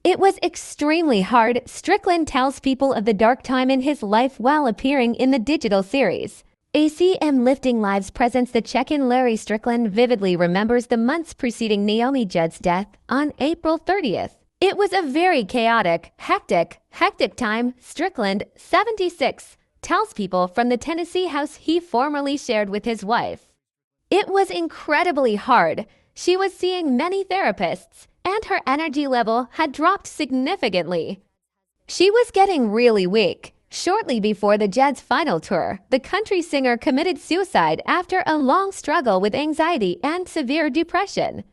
It was extremely hard. Strickland tells people of the dark time in his life while appearing in the digital series. ACM Lifting Lives presents the check-in. Larry Strickland vividly remembers the months preceding Naomi Judd's death on April 30th. It was a very chaotic, hectic time. Strickland, 76, tells people from the Tennessee house he formerly shared with his wife. It was incredibly hard. She was seeing many therapists, and her energy level had dropped significantly. She was getting really weak. Shortly before the Judds' final tour, the country singer committed suicide after a long struggle with anxiety and severe depression.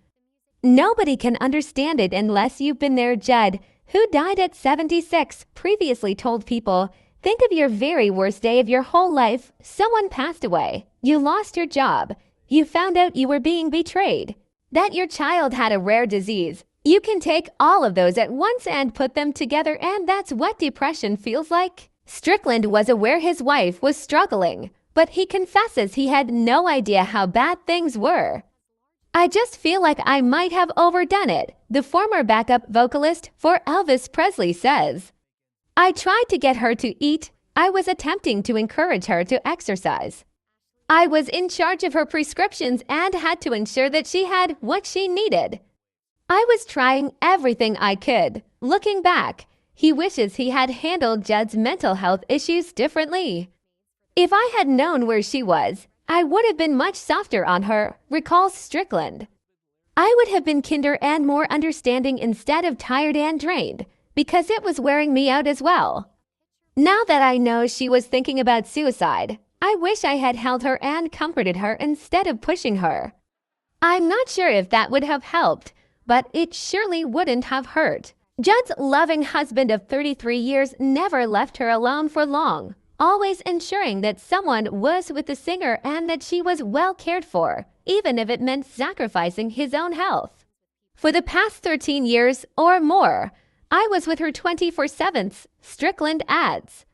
Nobody can understand it unless you've been there. Judd, who died at 76, previously told people, "Think of your very worst day of your whole life. Someone passed away. You lost your job. You found out you were being betrayed. That your child had a rare disease. You can take all of those at once and put them together, and that's what depression feels like." Strickland was aware his wife was struggling, but he confesses he had no idea how bad things were. "I just feel like I might have overdone it," the former backup vocalist for Elvis Presley says. "I tried to get her to eat. I was attempting to encourage her to exercise. I was in charge of her prescriptions and had to ensure that she had what she needed. I was trying everything I could." Looking back, he wishes he had handled Judd's mental health issues differently. "If I had known where she was, I would have been much softer on her," recalls Strickland. "I would have been kinder and more understanding instead of tired and drained, because it was wearing me out as well. Now that I know she was thinking about suicide, I wish I had held her and comforted her instead of pushing her. I'm not sure if that would have helped, but it surely wouldn't have hurt." Judd's loving husband of 33 years never left her alone for long, always ensuring that someone was with the singer and that she was well cared for, even if it meant sacrificing his own health. "For the past 13 years or more, I was with her 24/7, Strickland adds.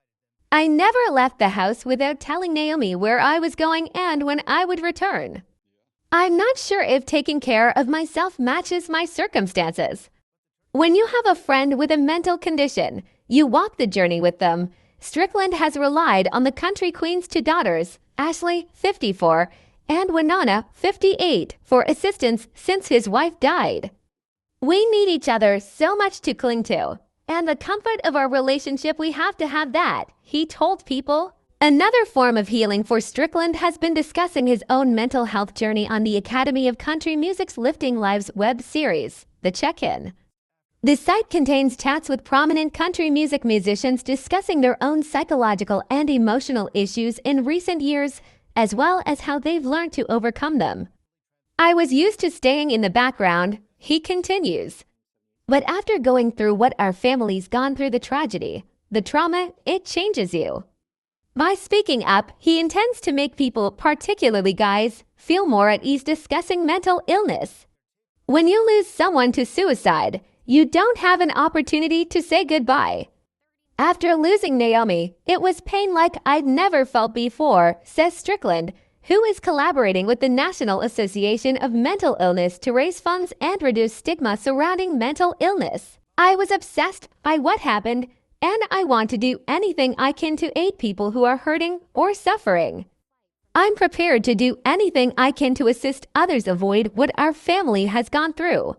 "I never left the house without telling Naomi where I was going and when I would return. I'm not sure if taking care of myself matches my circumstances." When you have a friend with a mental condition, you walk the journey with them. Strickland has relied on the country queen's two daughters, Ashley, 54, and Winona, 58, for assistance since his wife died. "We need each other so much to cling to, and the comfort of our relationship, we have to have that," he told people. Another form of healing for Strickland has been discussing his own mental health journey on the Academy of Country Music's Lifting Lives web series, The Check-In. The site contains chats with prominent country music musicians discussing their own psychological and emotional issues in recent years, as well as how they've learned to overcome them. "I was used to staying in the background," he continues. "But after going through what our family's gone through, the tragedy, the trauma, it changes you." By speaking up, he intends to make people, particularly guys, feel more at ease discussing mental illness. When you lose someone to suicide, you don't have an opportunity to say goodbye. "After losing Naomi, it was pain like I'd never felt before," says Strickland, who is collaborating with the National Association of Mental Illness to raise funds and reduce stigma surrounding mental illness. "I was obsessed by what happened, and I want to do anything I can to aid people who are hurting or suffering. I'm prepared to do anything I can to assist others avoid what our family has gone through."